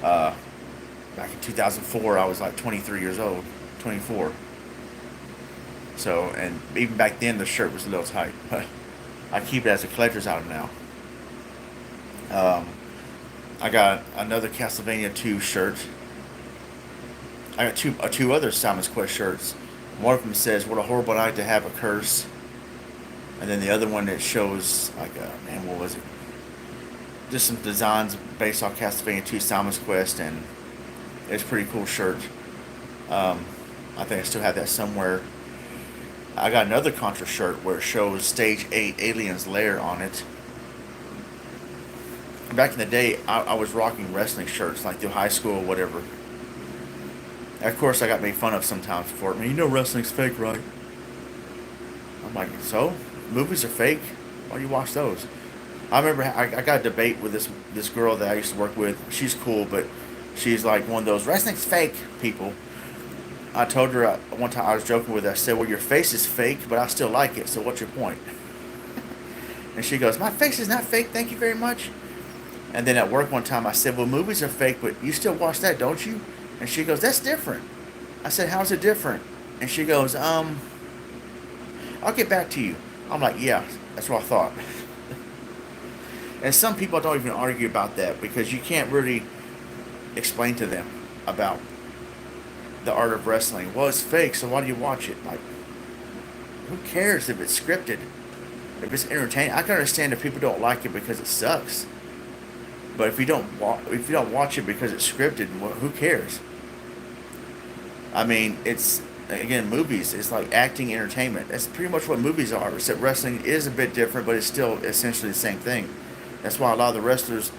Back in 2004, I was like 23 years old, 24. So, and even back then, the shirt was a little tight. I keep it as a collector's item now. Um, I got another Castlevania 2 shirt. I got two other Simon's Quest shirts. One of them says, "What a horrible night to have a curse," and then the other one that shows like, man, what was it? Just some designs based on Castlevania 2 Simon's Quest, and it's a pretty cool shirt. Um, I think I still have that somewhere. I got another Contra shirt where it shows Stage 8 Alien's Lair on it. Back in the day, I was rocking wrestling shirts like through high school or whatever. And of course, I got made fun of sometimes for it. Man, you know wrestling's fake, right? I'm like, so? Movies are fake? Why do you watch those? I remember I got a debate with this girl that I used to work with. She's cool, but she's like one of those wrestling's fake people. I told her one time I was joking with her. I said, "Well, your face is fake, but I still like it. So what's your point?" And she goes, "My face is not fake. Thank you very much." And then at work one time I said, "Well, movies are fake, but you still watch that, don't you?" And she goes, "That's different." I said, "How's it different?" And she goes, "I'll get back to you." I'm like, "Yeah, that's what I thought." And some people don't even argue about that because you can't really explain to them about the art of wrestling. Well, it's fake, so why do you watch it? Like, who cares if it's scripted? If it's entertaining, I can understand if people don't like it because it sucks. But if you don't watch it because it's scripted, well, who cares? I mean, it's again movies. It's like acting entertainment. That's pretty much what movies are. Except wrestling is a bit different, but it's still essentially the same thing. That's why a lot of the wrestlers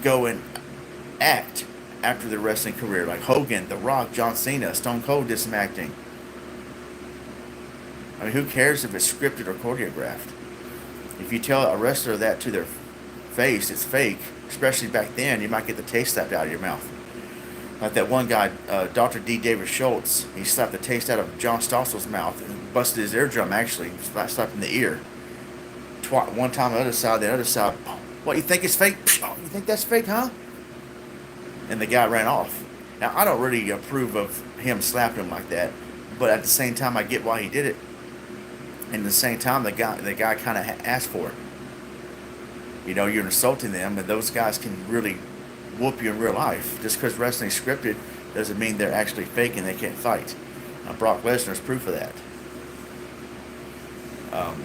go and act after their wrestling career. Like Hogan, The Rock, John Cena, Stone Cold did some acting. I mean, who cares if it's scripted or choreographed? If you tell a wrestler that to their face, it's fake. Especially back then, you might get the taste slapped out of your mouth. Like that one guy, Dr. D. David Schultz, he slapped the taste out of John Stossel's mouth and busted his eardrum, actually. Slapped in the ear. One time, the other side. What, you think it's fake? You think that's fake, huh? And the guy ran off. Now, I don't really approve of him slapping him like that, but at the same time, I get why he did it. And at the same time, the guy kind of asked for it. You know, you're insulting them, and those guys can really whoop you in real life. Just because wrestling's scripted doesn't mean they're actually fake and they can't fight. Now, Brock Lesnar's proof of that. Um,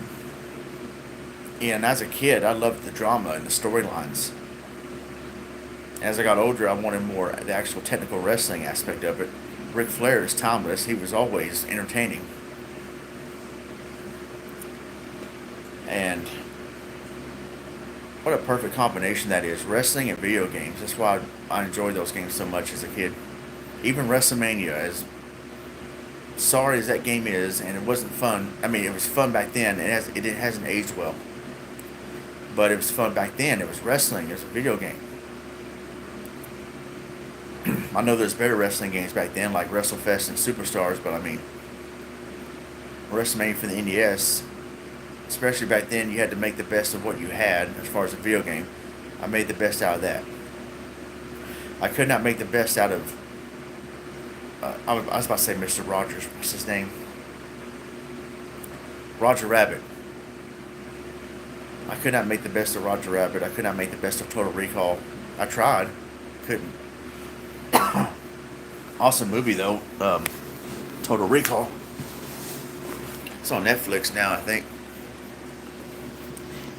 and as a kid, I loved the drama and the storylines. As I got older, I wanted more the actual technical wrestling aspect of it. Ric Flair is timeless. He was always entertaining. And what a perfect combination that is. Wrestling and video games. That's why I enjoyed those games so much as a kid. Even WrestleMania, as sorry as that game is, and it wasn't fun. I mean, it was fun back then. It hasn't aged well. But it was fun back then. It was wrestling. It was a video game. I know there's better wrestling games back then, like WrestleFest and Superstars, but I mean, WrestleMania for the NES, especially back then, you had to make the best of what you had as far as a video game. I made the best out of that. I could not make the best out of. I was about to say Mr. Rogers. What's his name? Roger Rabbit. I could not make the best of Roger Rabbit. I could not make the best of Total Recall. I tried. Couldn't. Awesome movie, though. Total Recall. It's on Netflix now, I think.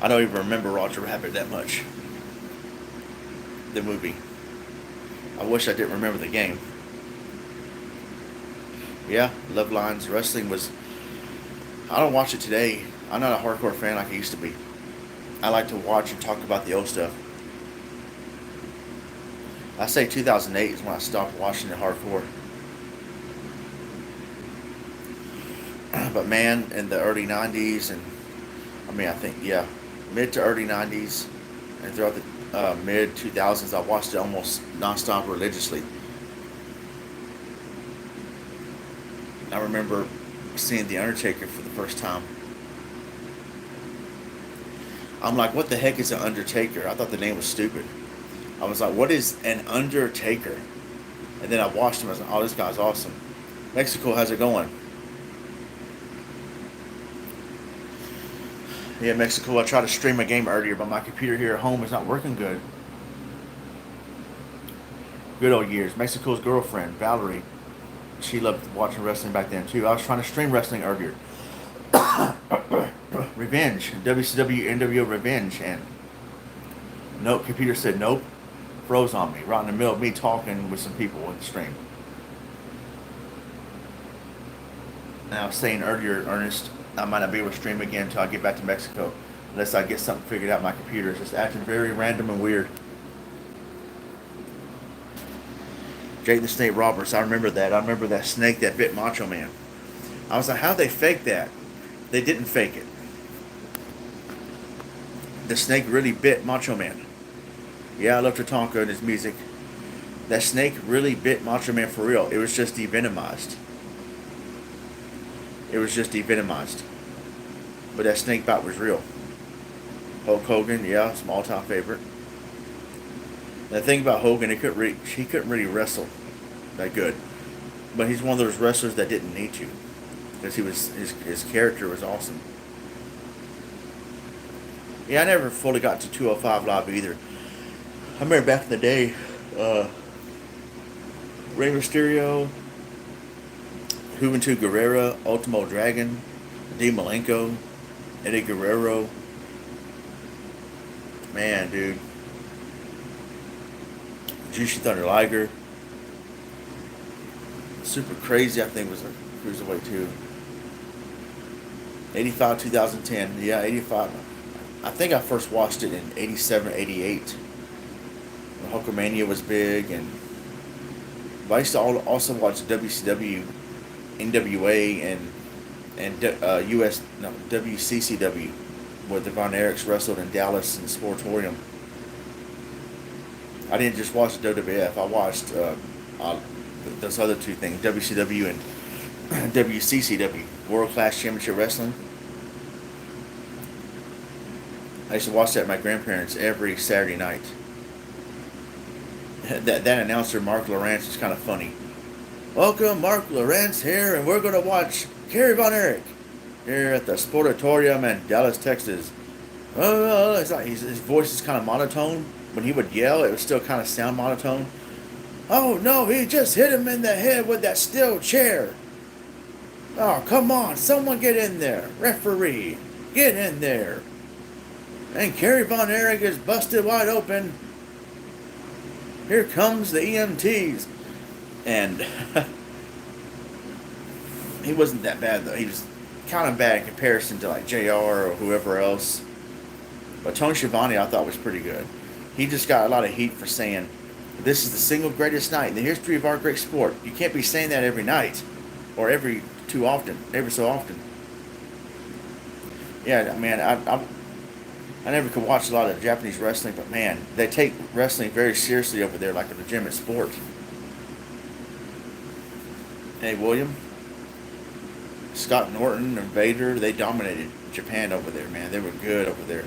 I don't even remember Roger Rabbit that much. The movie. I wish I didn't remember the game. Yeah, Love Lines. Wrestling was. I don't watch it today. I'm not a hardcore fan like I used to be. I like to watch and talk about the old stuff. I say 2008 is when I stopped watching it hardcore. But man, in the early 90s, and I mean, I think, yeah, mid to early 90s, and throughout the mid 2000s, I watched it almost nonstop religiously. I remember seeing The Undertaker for the first time. I'm like, what the heck is an Undertaker? I thought the name was stupid. I was like, what is an Undertaker? And then I watched him. I was like, oh, this guy's awesome. Mexico, how's it going? Yeah, Mexico. I tried to stream a game earlier, but my computer here at home is not working good. Good old years. Mexico's girlfriend, Valerie, she loved watching wrestling back then too. I was trying to stream wrestling earlier. Revenge, WCW NWO Revenge, and nope, computer said nope, froze on me right in the middle of me talking with some people on the stream. And I was saying earlier, Ernest, I might not be able to stream again until I get back to Mexico, unless I get something figured out. My computer is just acting very random and weird. Jake the Snake Roberts, I remember that. I remember that snake that bit Macho Man. I was like, how'd they fake that? They didn't fake it. The snake really bit Macho Man. Yeah, I love Tatanka and his music. That snake really bit Macho Man for real. It was just devenomized. It was just devenomized. But that snake bite was real. Hulk Hogan, yeah, small time favorite. The thing about Hogan, he couldn't really wrestle that good. But he's one of those wrestlers that didn't need to. Because his character was awesome. Yeah, I never fully got to 205 Live either. I remember back in the day, Rey Mysterio, Juventud Guerrera, Ultimo Dragon, Dean Malenko, Eddie Guerrero. Man, dude. Jushin Thunder Liger. Super Crazy, I think, was a cruiserweight too. 85, 2010. Yeah, 85. I think I first watched it in 87, 88. When Hulkamania was big. But I used to also watch WCW, NWA, and US, no, WCCW, where the Von Erichs wrestled in Dallas and Sportatorium. I didn't just watch the WWF. I watched those other two things, WCW and WCCW, World Class Championship Wrestling. I used to watch that with my grandparents every Saturday night. That announcer, Mark Lawrence, is kind of funny. Welcome, Mark Lawrence here, and we're going to watch Kerry Von Erich here at the Sportatorium in Dallas, Texas. It's like his voice is kind of monotone. When he would yell, it would still kind of sound monotone. Oh no, he just hit him in the head with that steel chair. Oh, come on, someone get in there. Referee, get in there. And Kerry Von Erich is busted wide open. Here comes the EMTs. And he wasn't that bad though. He was kind of bad in comparison to like JR or whoever else. But Tony Schiavone I thought was pretty good. He just got a lot of heat for saying, this is the single greatest night in the history of our great sport. You can't be saying that every night. Or every so often. Yeah, man, I never could watch a lot of Japanese wrestling, but man, they take wrestling very seriously over there like a legitimate sport. Hey, William, Scott Norton and Vader, they dominated Japan over there, man. They were good over there.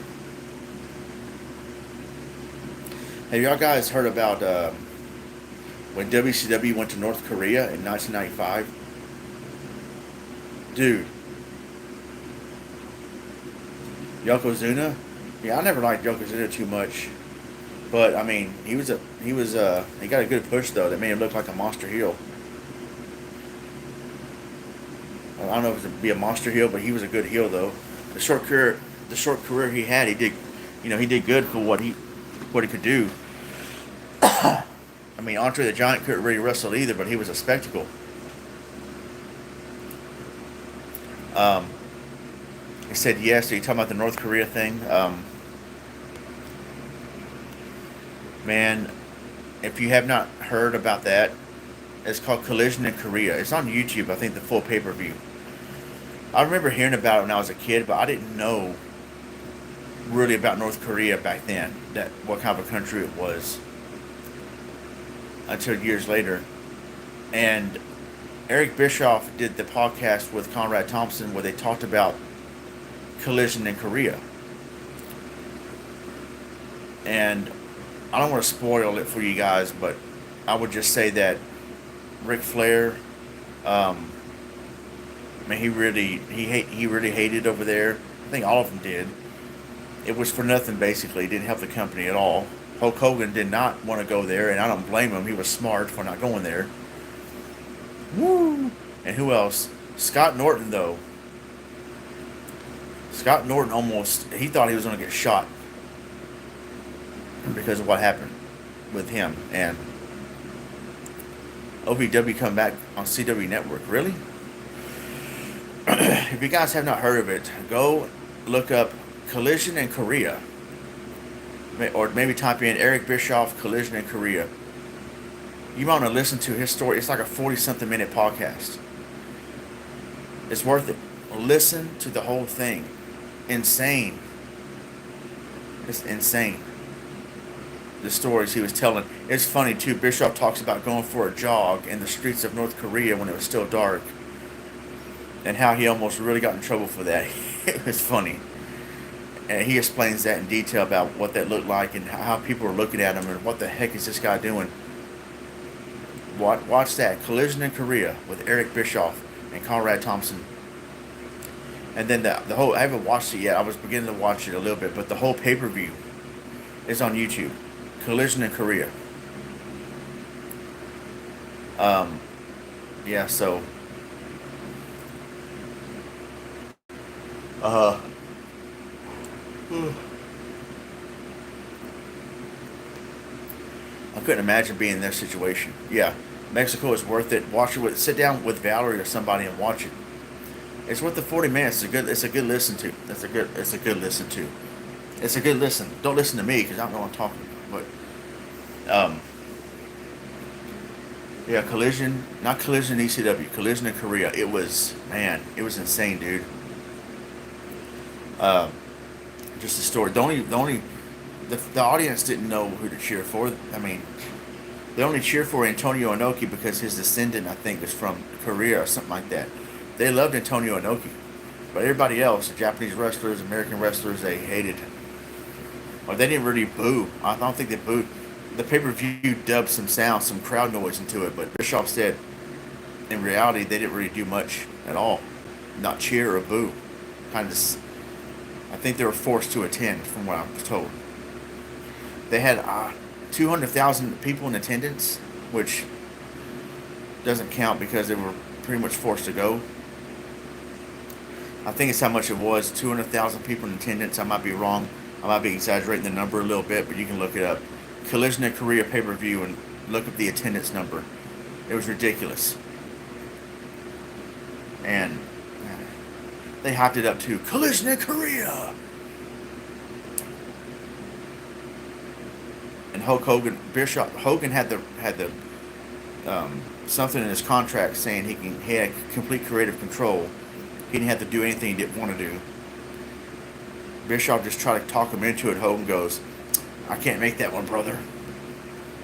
Have y'all guys heard about when WCW went to North Korea in 1995? Dude. Yokozuna? Yeah, I never liked Yokozuna too much. But, I mean, he got a good push, though, that made him look like a monster heel. I don't know if it would be a monster heel, but he was a good heel, though. The short career he had, he did good for what he could do. I mean, Andre the Giant couldn't really wrestle either, but he was a spectacle. He said yes. So you talking about the North Korea thing? Man, if you have not heard about that, it's called Collision in Korea. It's on YouTube. I think the full pay-per-view. I remember hearing about it when I was a kid, but I didn't know really about North Korea back then. What kind of a country it was. Until years later. And Eric Bischoff did the podcast with Conrad Thompson where they talked about Collision in Korea. And I don't want to spoil it for you guys, but I would just say that Ric Flair, man, he really hated over there. think all of them did. It was for nothing, basically. It didn't help the company at all. Hulk Hogan did not want to go there, and I don't blame him. He was smart for not going there. Woo! And who else? Scott Norton, though. Scott Norton he thought he was going to get shot because of what happened with him. And OVW come back on CW Network. Really? If you guys have not heard of it, go look up Collision in Korea. Or maybe type in Eric Bischoff Collision in Korea. You want to listen to his story. It's like a 40-something minute podcast. It's worth it. Listen to the whole thing. Insane. It's insane. The stories he was telling. It's funny too. Bischoff talks about going for a jog in the streets of North Korea when it was still dark. And how he almost really got in trouble for that. It was funny. And he explains that in detail about what that looked like and how people were looking at him and what the heck is this guy doing. Watch that. Collision in Korea with Eric Bischoff and Conrad Thompson. And then the whole, I haven't watched it yet. I was beginning to watch it a little bit, but the whole pay-per-view is on YouTube. Collision in Korea. Yeah, so I couldn't imagine being in their situation. Yeah, Mexico is worth it. Watch it sit down with Valerie or somebody and watch it. It's worth the 40 minutes. It's a good listen to. It's a good listen to. It's a good listen. Don't listen to me because I don't know what I'm talking about. But yeah, not Collision ECW, Collision in Korea. It was insane, dude. Just the story. The audience didn't know who to cheer for. I mean, they only cheered for Antonio Inoki because his descendant, I think, is from Korea or something like that. They loved Antonio Inoki, but everybody else, the Japanese wrestlers, American wrestlers, they hated. Or they didn't really boo. I don't think they booed. The pay-per-view dubbed some sound, some crowd noise into it, but Bischoff said, in reality, they didn't really do much at all. Not cheer or boo. I think they were forced to attend, from what I was told. They had 200,000 people in attendance, which doesn't count because they were pretty much forced to go. I think it's how much it was, 200,000 people in attendance. I might be wrong. I might be exaggerating the number a little bit, but you can look it up. Collision in Korea pay-per-view and look up the attendance number. It was ridiculous. And they hyped it up to Collision in Korea. And Hogan had the something in his contract saying he had complete creative control. He didn't have to do anything he didn't want to do. Bischoff just tried to talk him into it. Hogan goes, "I can't make that one, brother."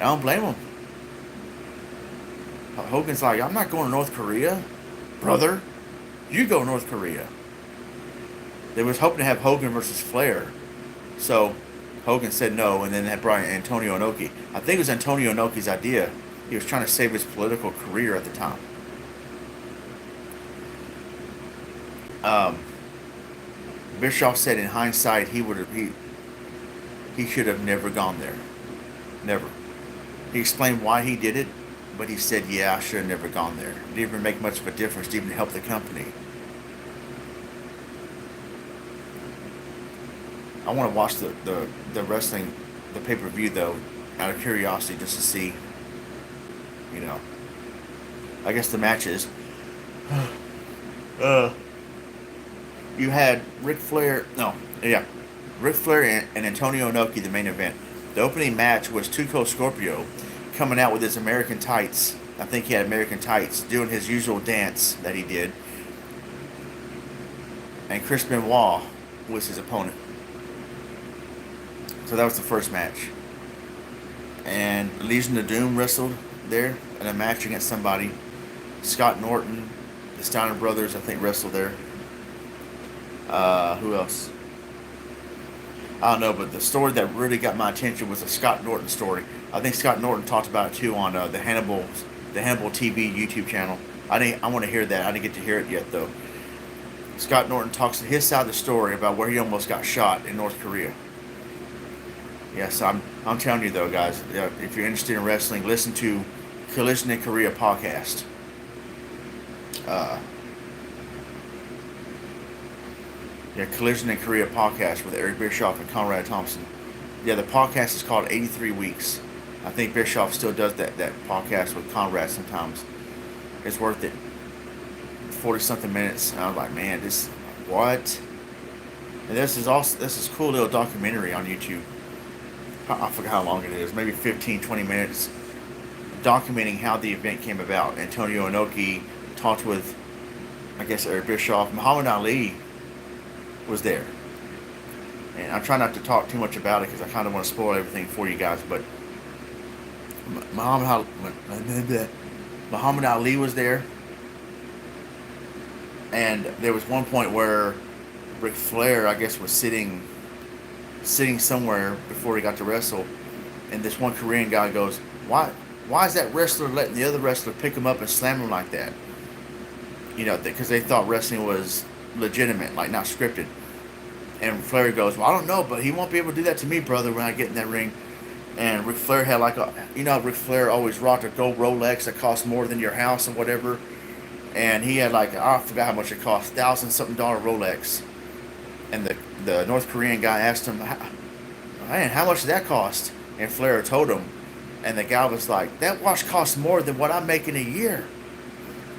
I don't blame him. Hogan's like, "I'm not going to North Korea, brother. You go to North Korea." They was hoping to have Hogan versus Flair, so Hogan said no, and then that brought Antonio Inoki. I think it was Antonio Inoki's idea. He was trying to save his political career at the time. Bischoff said in hindsight he should have never gone there. Never. He explained why he did it, but he said, yeah, I should have never gone there. It didn't even make much of a difference to even help the company. I want to watch the wrestling, the pay-per-view, though, out of curiosity, just to see, I guess the matches. You had Ric Flair and Antonio Inoki, the main event. The opening match was Tuco Scorpio coming out with his American tights. I think he had American tights, doing his usual dance that he did. And Chris Benoit was his opponent. So that was the first match. And Legion of Doom wrestled there in a match against somebody. Scott Norton, the Steiner brothers, I think, wrestled there. Who else? I don't know, but the story that really got my attention was the Scott Norton story. I think Scott Norton talked about it too on the Hannibal TV YouTube channel. I want to hear that. I didn't get to hear it yet though. Scott Norton talks his side of the story about where he almost got shot in North Korea. Yes, I'm telling you though, guys, if you're interested in wrestling, listen to Collision in Korea podcast. Uh, yeah, Collision in Korea podcast with Eric Bischoff and Conrad Thompson. Yeah, the podcast is called 83 Weeks. I think Bischoff still does that podcast with Conrad sometimes. It's worth it. 40 something minutes. And I was like, man, this what? And this is cool little documentary on YouTube. I forgot how long it is. Maybe 15, 20 minutes, documenting how the event came about. Antonio Inoki talked with, I guess, Eric Bischoff. Muhammad Ali was there. And I try not to talk too much about it because I kind of want to spoil everything for you guys. But Muhammad Ali was there. And there was one point where Ric Flair, I guess, was sitting somewhere before he got to wrestle, and this one Korean guy goes, why is that wrestler letting the other wrestler pick him up and slam him like that? You know, because they thought wrestling was legitimate, like not scripted. And Flair goes, well, I don't know, but he won't be able to do that to me, brother, when I get in that ring. And Ric Flair had like Ric Flair always rocked a gold Rolex that cost more than your house and whatever. And he had like, I forgot how much it cost, $1,000-something Rolex. And the North Korean guy asked him, man, how much did that cost? And Flair told him. And the guy was like, that watch costs more than what I make in a year.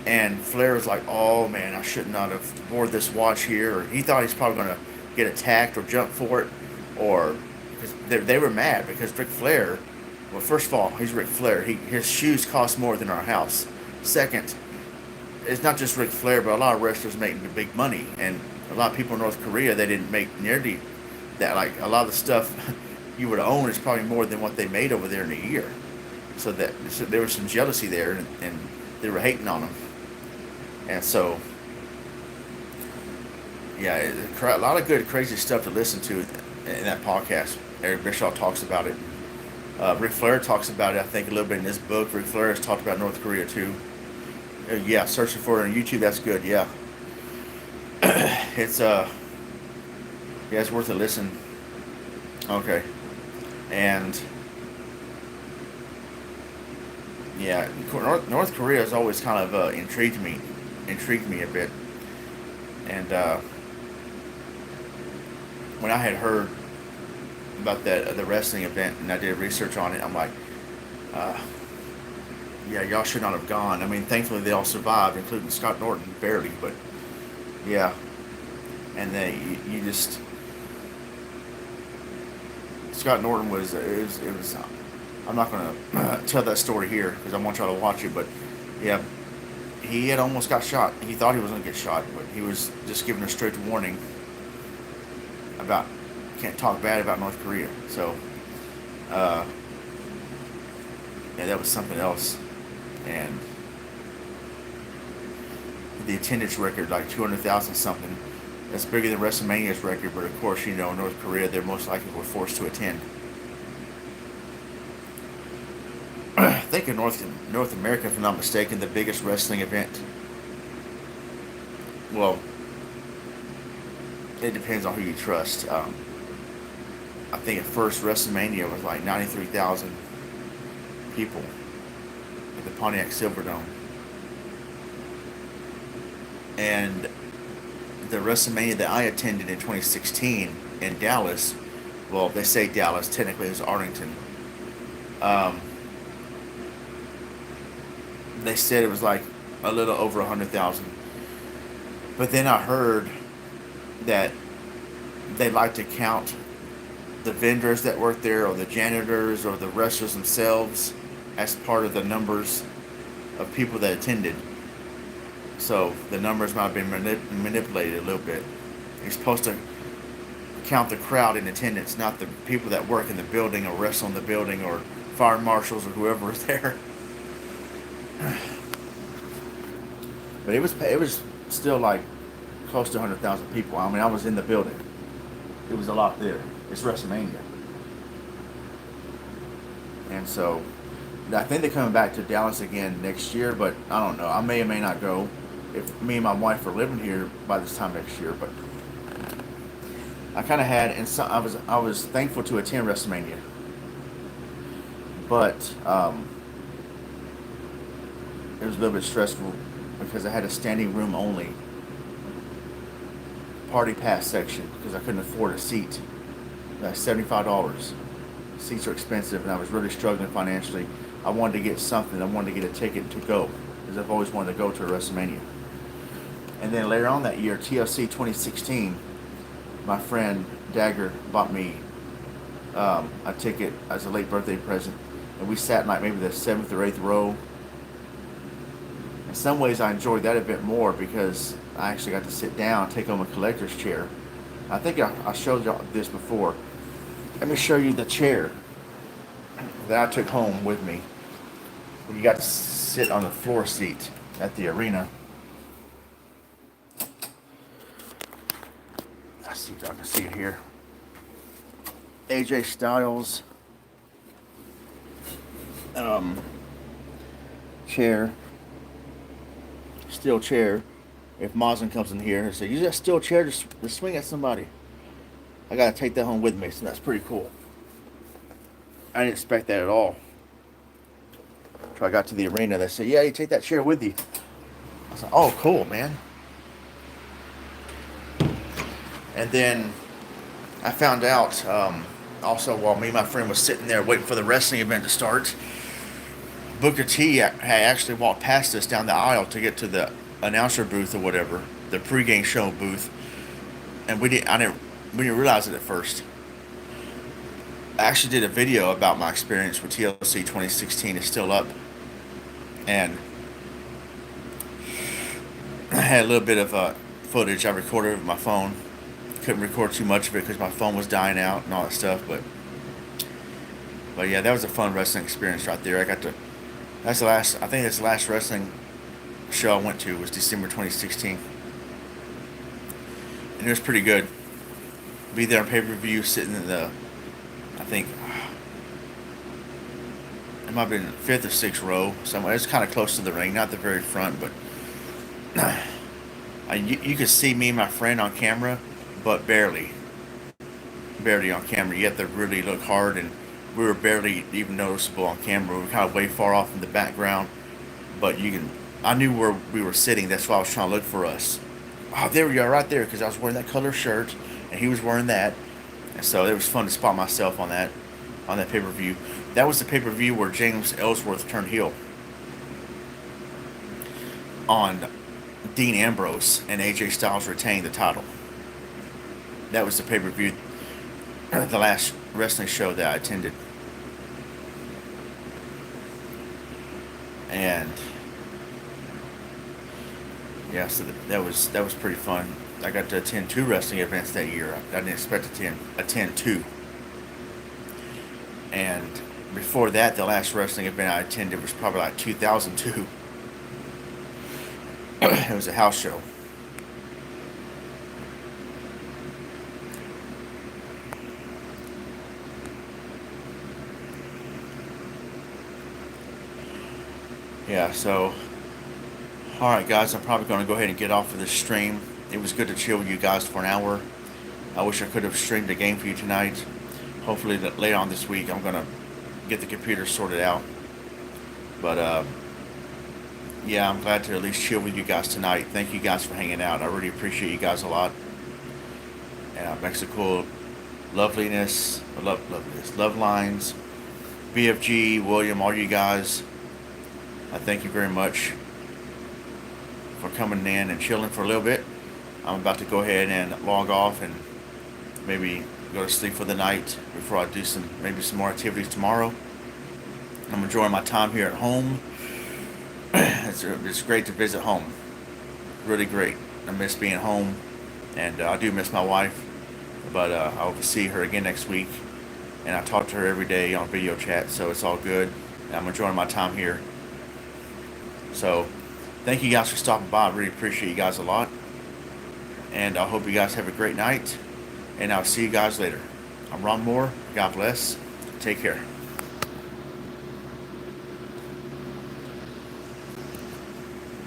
And Flair was like, oh man, I should not have wore this watch here. Or he thought he's probably going to get attacked or jump for it. Or, because they were mad because Ric Flair, well, first of all, he's Ric Flair. His shoes cost more than our house. Second, it's not just Ric Flair, but a lot of wrestlers make big money. And a lot of people in North Korea, they didn't make nearly that. Like, a lot of the stuff you would own is probably more than what they made over there in a year. So there was some jealousy there, and they were hating on him. And so, yeah, a lot of good, crazy stuff to listen to in that podcast. Eric Bischoff talks about it. Ric Flair talks about it, I think, a little bit in this book. Ric Flair has talked about North Korea, too. Yeah, searching for it on YouTube, that's good, yeah. It's worth a listen. Okay. And yeah, North Korea has always kind of intrigued me a bit. And when I had heard about the wrestling event and I did research on it, I'm like, yeah, y'all should not have gone. I mean, thankfully they all survived, including Scott Norton, barely, but yeah. And then you just, Scott Norton was, I'm not going to tell that story here because I want y'all to watch it, but yeah, he had almost got shot. He thought he was going to get shot, but he was just given a strict warning about, can't talk bad about North Korea. So, yeah, that was something else. And the attendance record, like 200,000 something. That's bigger than WrestleMania's record, but of course, North Korea, they're most likely were forced to attend. I think in North America, if I'm not mistaken, the biggest wrestling event, well, it depends on who you trust. I think at first WrestleMania was like 93,000 people at the Pontiac Silverdome. And the WrestleMania that I attended in 2016 in Dallas, well, they say Dallas, technically it was Arlington. They said it was like a little over 100,000. But then I heard that they like to count the vendors that work there, or the janitors, or the wrestlers themselves as part of the numbers of people that attended. So the numbers might have been manipulated a little bit. You're supposed to count the crowd in attendance, not the people that work in the building or wrestle in the building or fire marshals or whoever is there. But it was still like close to 100,000 people. I mean, I was in the building. It was a lot there. It's WrestleMania. And so I think they're coming back to Dallas again next year, but I don't know. I may or may not go. if me and my wife are living here by this time next year. But I kind of had, and so I was thankful to attend WrestleMania, but it was a little bit stressful because I had a standing room only party pass section because I couldn't afford a seat. That's $75. Seats are expensive, and I was really struggling financially. I wanted to get something. I wanted to get a ticket to go because I've always wanted to go to a WrestleMania. And then later on that year, TLC 2016, my friend Dagger bought me a ticket as a late birthday present, and we sat in like maybe the 7th or 8th row. In some ways, I enjoyed that a bit more because I actually got to sit down, take home a collector's chair. I think I showed y'all this before. Let me show you the chair that I took home with me. You got to sit on the floor seat at the arena. Let's see if I can see it here. AJ Styles chair, steel chair. If Mazin comes in here and says, use that steel chair to swing at somebody, I gotta take that home with me, so that's pretty cool. I didn't expect that at all. So I got to the arena, they said, yeah, you take that chair with you. I was like, oh, cool, man. And then I found out, also while me and my friend was sitting there waiting for the wrestling event to start, Booker T had actually walked past us down the aisle to get to the announcer booth or whatever, the pregame show booth, and we didn't realize it at first. I actually did a video about my experience with TLC 2016. It's still up, and I had a little bit of footage I recorded with my phone. Couldn't record too much of it because my phone was dying out and all that stuff, but yeah, that was a fun wrestling experience right there. I think that's the last wrestling show I went to was December 2016, and it was pretty good. Be there on pay-per-view, sitting in the, I think it might have been 5th or 6th row somewhere. It's kind of close to the ring, not the very front, but you could see me and my friend on camera, but barely on camera. You have to really look hard, and we were barely even noticeable on camera. We were kind of way far off in the background, but I knew where we were sitting. That's why I was trying to look for us. Oh, there we are, right there, because I was wearing that color shirt, and he was wearing that, and so it was fun to spot myself on that pay-per-view. That was the pay-per-view where James Ellsworth turned heel on Dean Ambrose, and AJ Styles retained the title. That was the pay-per-view, the last wrestling show that I attended. And yeah, so that was pretty fun. I got to attend 2 wrestling events that year. I didn't expect to attend 2. And before that, the last wrestling event I attended was probably like 2002. It was a house show. Yeah, so, alright guys, I'm probably going to go ahead and get off of this stream. It was good to chill with you guys for an hour. I wish I could have streamed a game for you tonight. Hopefully later on this week I'm going to get the computer sorted out. But, yeah, I'm glad to at least chill with you guys tonight. Thank you guys for hanging out. I really appreciate you guys a lot. Mexico, Loveliness, Love Lines, BFG, William, all you guys. I thank you very much for coming in and chilling for a little bit. I'm about to go ahead and log off and maybe go to sleep for the night before I do some more activities tomorrow. I'm enjoying my time here at home. It's great to visit home. Really great. I miss being home, and I do miss my wife, but I'll see her again next week, and I talk to her every day on video chat, so it's all good. I'm enjoying my time here. So, thank you guys for stopping by. I really appreciate you guys a lot. And I hope you guys have a great night. And I'll see you guys later. I'm Ron Moore. God bless. Take care.